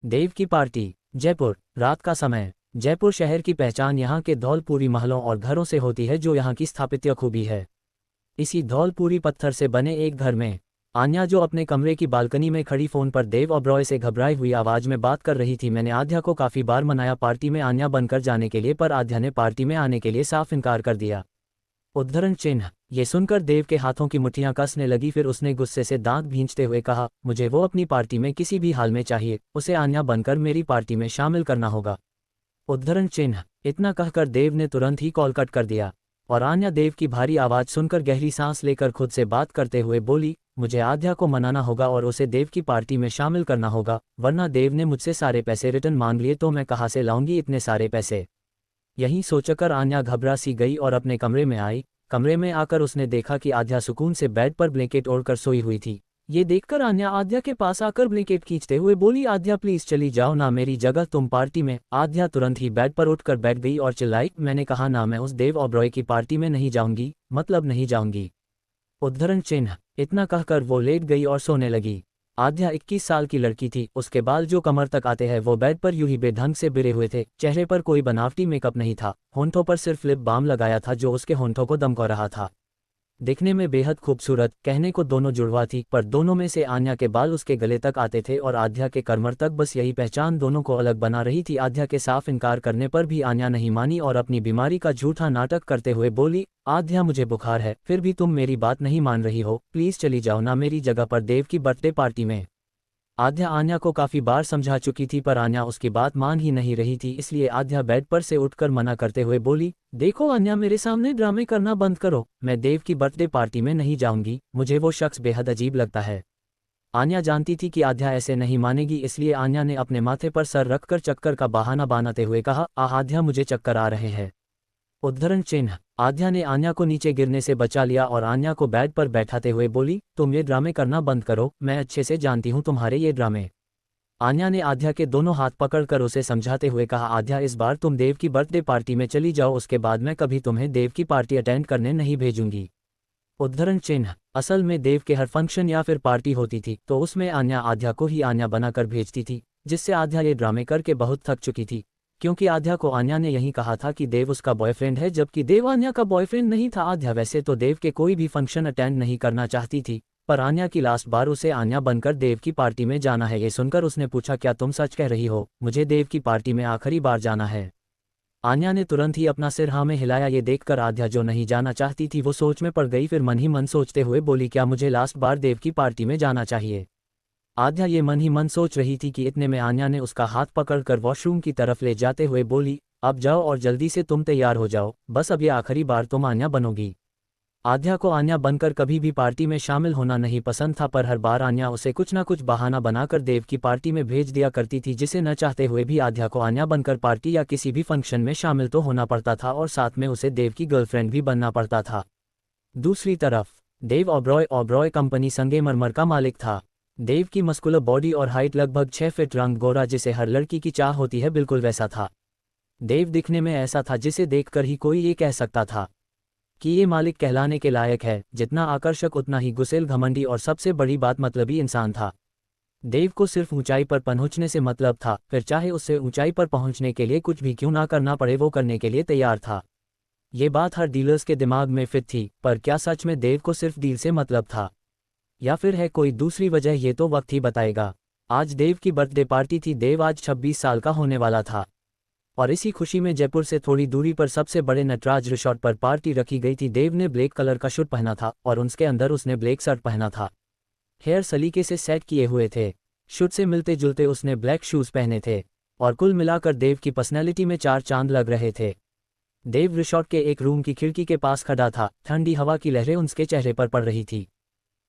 देव की पार्टी। जयपुर। रात का समय। जयपुर शहर की पहचान यहाँ के धौलपुरी महलों और घरों से होती है, जो यहाँ की स्थापत्य खूबी है। इसी धौलपुरी पत्थर से बने एक घर में आन्या, जो अपने कमरे की बालकनी में खड़ी फोन पर देव ओबरॉय से घबराई हुई आवाज में बात कर रही थी। मैंने आध्या को काफी बार मनाया पार्टी में आन्या बनकर जाने के लिए, पर आध्या ने पार्टी में आने के लिए साफ इनकार कर दिया। उद्धरण चिन्ह। ये सुनकर देव के हाथों की मुट्ठियां कसने लगी। फिर उसने गुस्से से दांत भींचते हुए कहा, मुझे वो अपनी पार्टी में किसी भी हाल में चाहिए, उसे आन्या बनकर मेरी पार्टी में शामिल करना होगा। उद्धरण चिन्ह। इतना कहकर देव ने तुरंत ही कॉल कट कर दिया और आन्या देव की भारी आवाज सुनकर गहरी सांस लेकर खुद से बात करते हुए बोली, मुझे आध्या को मनाना होगा और उसे देव की पार्टी में शामिल करना होगा, वरना देव ने मुझसे सारे पैसे रिटर्न मांग लिए तो मैं कहाँ से लाऊंगी इतने सारे पैसे। यही सोचकर आन्या घबरा सी गई और अपने कमरे में आई। कमरे में आकर उसने देखा कि आध्या सुकून से बेड पर ब्लैंकेट ओढ़कर सोई हुई थी। ये देखकर आन्या आध्या के पास आकर ब्लैंकेट खींचते हुए बोली, आध्या प्लीज चली जाओ ना, मेरी जगह तुम पार्टी में। आध्या तुरंत ही बेड पर उठकर बैठ गई और चिल्लाई, मैंने कहा ना, मैं उस देव ओबरॉय की पार्टी में नहीं जाऊंगी, मतलब नहीं जाऊंगी। उद्धरण चिन्ह। इतना कहकर वो लेट गई और सोने लगी। आध्या 21 साल की लड़की थी। उसके बाल जो कमर तक आते हैं वो बेड पर यूं ही बेढंग से बिरे हुए थे। चेहरे पर कोई बनावटी मेकअप नहीं था। होंठों पर सिर्फ लिप बाम लगाया था, जो उसके होंठों को दमका रहा था। दिखने में बेहद खूबसूरत, कहने को दोनों जुड़वा थी, पर दोनों में से आन्या के बाल उसके गले तक आते थे और आध्या के कमर तक। बस यही पहचान दोनों को अलग बना रही थी। आध्या के साफ इनकार करने पर भी आन्या नहीं मानी और अपनी बीमारी का झूठा नाटक करते हुए बोली, आध्या मुझे बुखार है, फिर भी तुम मेरी बात नहीं मान रही हो, प्लीज चली जाओ ना मेरी जगह पर देव की बर्थडे पार्टी में। आध्या आन्या को काफी बार समझा चुकी थी, पर आन्या उसकी बात मान ही नहीं रही थी। इसलिए आध्या बेड पर से उठकर मना करते हुए बोली, देखो आन्या, मेरे सामने ड्रामे करना बंद करो, मैं देव की बर्थडे पार्टी में नहीं जाऊंगी, मुझे वो शख्स बेहद अजीब लगता है। आन्या जानती थी कि आध्या ऐसे नहीं मानेगी, इसलिए आन्या ने अपने माथे पर सर रखकर चक्कर का बहाना बनाते हुए कहा, आध्या मुझे चक्कर आ रहे हैं। उद्धरण चिन्ह। आध्या ने आन्या को नीचे गिरने से बचा लिया और आन्या को बेड पर बैठाते हुए बोली, तुम ये ड्रामे करना बंद करो, मैं अच्छे से जानती हूँ तुम्हारे ये ड्रामे। आन्या ने आध्या के दोनों हाथ पकड़कर उसे समझाते हुए कहा, आध्या इस बार तुम देव की बर्थडे पार्टी में चली जाओ, उसके बाद मैं कभी तुम्हें देव की पार्टी अटेंड करने नहीं भेजूंगी। उद्धरण चिन्ह। असल में देव के हर फंक्शन या फिर पार्टी होती थी तो उसमें आन्या आध्या को ही आन्या बनाकर भेजती थी, जिससे आध्या ये ड्रामे करके बहुत थक चुकी थी। क्योंकि आध्या को आन्या ने यही कहा था कि देव उसका बॉयफ्रेंड है, जबकि देव आन्या का बॉयफ्रेंड नहीं था। आध्या वैसे तो देव के कोई भी फंक्शन अटेंड नहीं करना चाहती थी, पर आन्या की लास्ट बार उसे आन्या बनकर देव की पार्टी में जाना है। ये सुनकर उसने पूछा, क्या तुम सच कह रही हो, मुझे देव की पार्टी में आखिरी बार जाना है। आन्या ने तुरंत ही अपना सिर हाँ में हिलाया। ये देखकर आध्या, जो नहीं जाना चाहती थी, वो सोच में पड़ गई। फिर मन ही मन सोचते हुए बोली, क्या मुझे लास्ट बार देव की पार्टी में जाना चाहिए। आध्या ये मन ही मन सोच रही थी कि इतने में आन्या ने उसका हाथ पकड़कर वॉशरूम की तरफ ले जाते हुए बोली, अब जाओ और जल्दी से तुम तैयार हो जाओ, बस अब ये आखिरी बार तुम आन्या बनोगी। आध्या को आन्या बनकर कभी भी पार्टी में शामिल होना नहीं पसंद था, पर हर बार आन्या उसे कुछ ना कुछ बहाना बनाकर देव की पार्टी में भेज दिया करती थी, जिसे न चाहते हुए भी आध्या को आन्या बनकर पार्टी या किसी भी फंक्शन में शामिल तो होना पड़ता था और साथ में उसे देव की गर्लफ्रेंड भी बनना पड़ता था। दूसरी तरफ देव ओबरॉय कंपनी संगमरमर का मालिक था। देव की मस्कुलर बॉडी और हाइट लगभग 6 फीट, रंग गोरा जिसे हर लड़की की चाह होती है, बिल्कुल वैसा था। देव दिखने में ऐसा था जिसे देखकर ही कोई ये कह सकता था कि ये मालिक कहलाने के लायक है। जितना आकर्षक उतना ही गुस्सेल, घमंडी और सबसे बड़ी बात मतलबी इंसान था। देव को सिर्फ ऊंचाई पर पहुंचने से मतलब था, फिर चाहे उससे ऊंचाई पर पहुंचने के लिए कुछ भी क्यों ना करना पड़े, वो करने के लिए तैयार था। ये बात हर डीलर्स के दिमाग में फिट थी, पर क्या सच में देव को सिर्फ डील से मतलब था, या फिर है कोई दूसरी वजह, ये तो वक्त ही बताएगा। आज देव की बर्थडे पार्टी थी। देव आज 26 साल का होने वाला था और इसी खुशी में जयपुर से थोड़ी दूरी पर सबसे बड़े नटराज रिसॉर्ट पर पार्टी रखी गई थी। देव ने ब्लैक कलर का शूट पहना था और उसके अंदर उसने ब्लैक शर्ट पहना था। हेयर सलीके से सेट किए हुए थे। शूट से मिलते जुलते उसने ब्लैक शूज पहने थे और कुल मिलाकर देव की पर्सनैलिटी में 4 चांद लग रहे थे। देव रिसॉर्ट के एक रूम की खिड़की के पास खड़ा था। ठंडी हवा की लहरें उसके चेहरे पर पड़ रही थी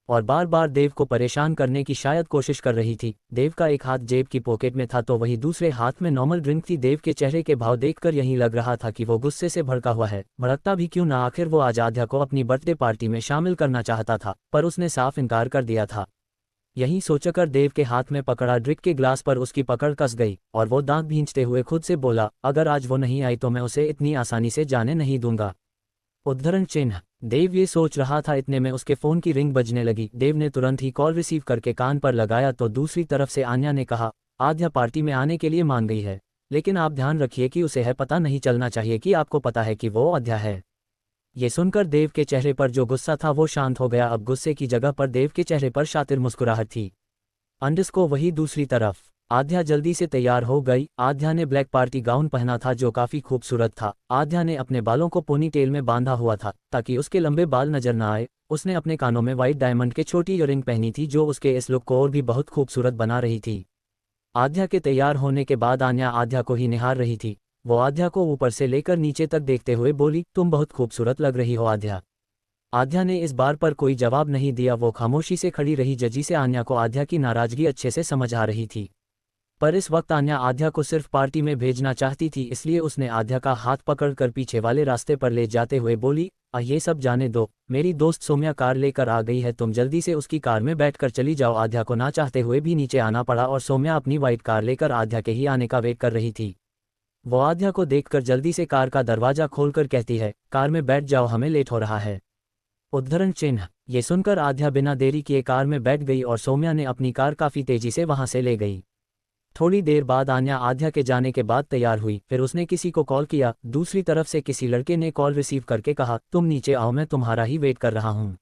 और बार बार देव को परेशान करने की शायद कोशिश कर रही थी। देव का एक हाथ जेब की पॉकेट में था तो वही दूसरे हाथ में नॉर्मल ड्रिंक थी। देव के चेहरे के भाव देखकर यही लग रहा था कि वो गुस्से से भड़का हुआ है। भड़कता भी क्यों ना, आखिर वो आज आध्या को अपनी बर्थडे पार्टी में शामिल करना चाहता था, पर उसने साफ इनकार कर दिया था। यही सोचकर देव के हाथ में पकड़ा ड्रिंक के ग्लास पर उसकी पकड़ कस गई और वो दांत भींचते हुए खुद से बोला, अगर आज वो नहीं आई तो मैं उसे इतनी आसानी से जाने नहीं दूंगा। उद्धरण चिन्ह। देव ये सोच रहा था, इतने में उसके फोन की रिंग बजने लगी। देव ने तुरंत ही कॉल रिसीव करके कान पर लगाया तो दूसरी तरफ से आन्या ने कहा, आध्या पार्टी में आने के लिए मान गई है, लेकिन आप ध्यान रखिए कि उसे है पता नहीं चलना चाहिए कि आपको पता है कि वो आध्या है। ये सुनकर देव के चेहरे पर जो गुस्सा था वो शांत हो गया। अब गुस्से की जगह पर देव के चेहरे पर शातिर मुस्कुराहट थी। अंडस्को वही दूसरी तरफ आध्या जल्दी से तैयार हो गई। आध्या ने ब्लैक पार्टी गाउन पहना था जो काफी खूबसूरत था। आध्या ने अपने बालों को पोनी टेल में बांधा हुआ था ताकि उसके लंबे बाल नजर न आए। उसने अपने कानों में व्हाइट डायमंड के छोटी ईयरिंग पहनी थी जो उसके इस लुक को और भी बहुत खूबसूरत बना रही थी। आध्या के तैयार होने के बाद आन्या आध्या को ही निहार रही थी। वो आध्या को ऊपर से लेकर नीचे तक देखते हुए बोली, तुम बहुत खूबसूरत लग रही हो आध्या। आध्या ने इस बार पर कोई जवाब नहीं दिया। वो खामोशी से खड़ी रही जजी से आन्या को आध्या की नाराजगी अच्छे से समझ आ रही थी। पर इस वक्त आन्या आध्या को सिर्फ पार्टी में भेजना चाहती थी, इसलिए उसने आध्या का हाथ पकड़कर पीछे वाले रास्ते पर ले जाते हुए बोली, ये सब जाने दो, मेरी दोस्त सोम्या कार लेकर आ गई है, तुम जल्दी से उसकी कार में बैठकर चली जाओ। आध्या को ना चाहते हुए भी नीचे आना पड़ा और सोम्या अपनी व्हाइट कार लेकर आध्या के ही आने का वेट कर रही थी। वो आध्या को देखकर जल्दी से कार का दरवाजा खोलकर कहती है, कार में बैठ जाओ, हमें लेट हो रहा है। उद्धरण चिन्ह। ये सुनकर आध्या बिना देरी किए कार में बैठ गई और सोम्या ने अपनी कार काफी तेजी से वहां से ले गई। थोड़ी देर बाद आन्या आध्या के जाने के बाद तैयार हुई। फिर उसने किसी को कॉल किया। दूसरी तरफ से किसी लड़के ने कॉल रिसीव करके कहा, तुम नीचे आओ, मैं तुम्हारा ही वेट कर रहा हूँ।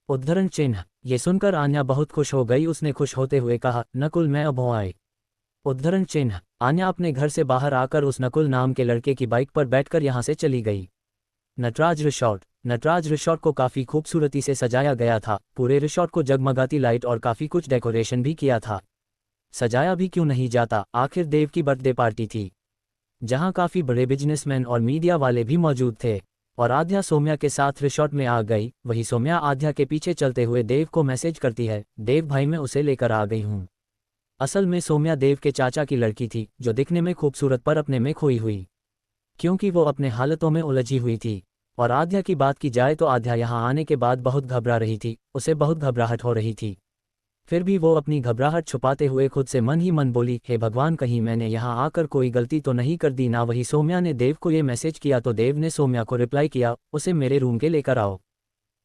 उद्धरण चिन्ह। ये सुनकर आन्या बहुत खुश हो गई। उसने खुश होते हुए कहा, नकुल मैं अब हो आई। उद्धरण चिन्ह। आन्या अपने घर से बाहर आकर उस नकुल नाम के लड़के की बाइक पर बैठकर यहाँ से चली गई। नटराज रिसॉर्ट। नटराज रिसॉर्ट को काफी खूबसूरती से सजाया गया था। पूरे रिसॉर्ट को जगमगाती लाइट और काफी कुछ डेकोरेशन भी किया था। सजाया भी क्यों नहीं जाता, आखिर देव की बर्थडे पार्टी थी जहां काफी बड़े बिजनेसमैन और मीडिया वाले भी मौजूद थे। और आध्या सोम्या के साथ रिसॉर्ट में आ गई। वही सोम्या आध्या के पीछे चलते हुए देव को मैसेज करती है, देव भाई मैं उसे लेकर आ गई हूँ। असल में सोम्या देव के चाचा की लड़की थी जो दिखने में खूबसूरत पर अपने में खोई हुई, क्योंकि वो अपने हालतों में उलझी हुई थी। और आध्या की बात की जाए तो आध्या यहाँ आने के बाद बहुत घबरा रही थी। उसे बहुत घबराहट हो रही थी। फिर भी वो अपनी घबराहट छुपाते हुए खुद से मन ही मन बोली, हे भगवान कहीं मैंने यहाँ आकर कोई गलती तो नहीं कर दी ना। वही सोम्या ने देव को ये मैसेज किया तो देव ने सोम्या को रिप्लाई किया, उसे मेरे रूम के लेकर आओ।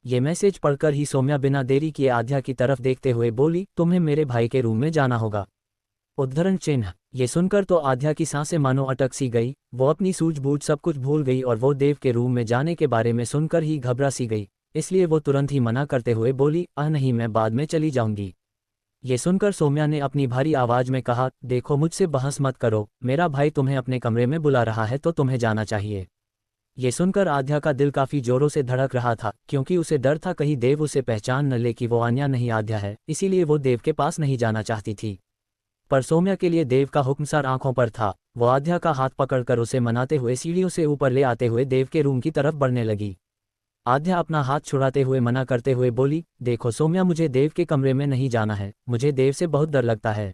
ये मैसेज पढ़कर ही सोम्या बिना देरी किए आध्या की तरफ देखते हुए बोली, तुम्हें मेरे भाई के रूम में जाना होगा। उद्धरण चिन्ह। ये सुनकर तो आध्या की सांसें मानो अटक सी गई। वो अपनी सूझबूझ सब कुछ भूल गई और वो देव के रूम में जाने के बारे में सुनकर ही घबरा सी गई। इसलिए वो तुरंत ही मना करते हुए बोली, नहीं मैं बाद में चली जाऊंगी। ये सुनकर सोम्या ने अपनी भारी आवाज में कहा, देखो मुझसे बहस मत करो, मेरा भाई तुम्हें अपने कमरे में बुला रहा है तो तुम्हें जाना चाहिए। ये सुनकर आध्या का दिल काफी जोरों से धड़क रहा था, क्योंकि उसे डर था कहीं देव उसे पहचान न ले कि वो आन्या नहीं आध्या है, इसीलिए वो देव के पास नहीं जाना चाहती थी। पर सोम्या के लिए देव का हुक्मसार आंखों पर था। वो आध्या का हाथ पकड़कर उसे मनाते हुए सीढ़ियों से ऊपर ले आते हुए देव के रूम की तरफ बढ़ने लगी। आध्या अपना हाथ छुड़ाते हुए मना करते हुए बोली, देखो सोम्या मुझे देव के कमरे में नहीं जाना है, मुझे देव से बहुत डर लगता है।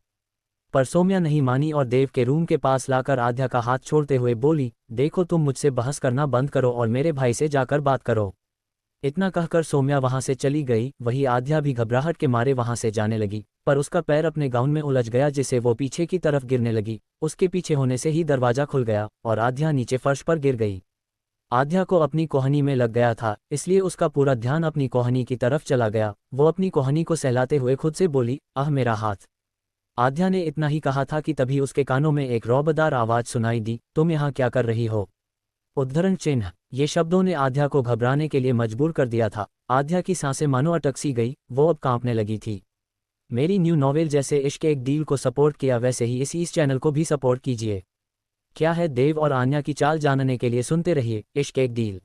पर सोम्या नहीं मानी और देव के रूम के पास लाकर आध्या का हाथ छोड़ते हुए बोली, देखो तुम मुझसे बहस करना बंद करो और मेरे भाई से जाकर बात करो। इतना कहकर सोम्या वहां से चली गई। वही आध्या भी घबराहट के मारे वहां से जाने लगी, पर उसका पैर अपने गाउन में उलझ गया जिससे वो पीछे की तरफ गिरने लगी। उसके पीछे होने से ही दरवाजा खुल गया और आध्या नीचे फर्श पर गिर गई। आध्या को अपनी कोहनी में लग गया था, इसलिए उसका पूरा ध्यान अपनी कोहनी की तरफ चला गया। वो अपनी कोहनी को सहलाते हुए खुद से बोली, मेरा हाथ। आध्या ने इतना ही कहा था कि तभी उसके कानों में एक रौबदार आवाज सुनाई दी, तुम यहाँ क्या कर रही हो। उद्धरण चिन्ह। ये शब्दों ने आध्या को घबराने के लिए मजबूर कर दिया था। आध्या की सांसें मानो अटक सी गई, वो अब कांपने लगी थी। मेरी न्यू नॉवेल जैसे इश्क एक डील को सपोर्ट किया वैसे ही इस चैनल को भी सपोर्ट कीजिए। क्या है देव और आन्या की चाल जानने के लिए सुनते रहिए इश्क एक डील।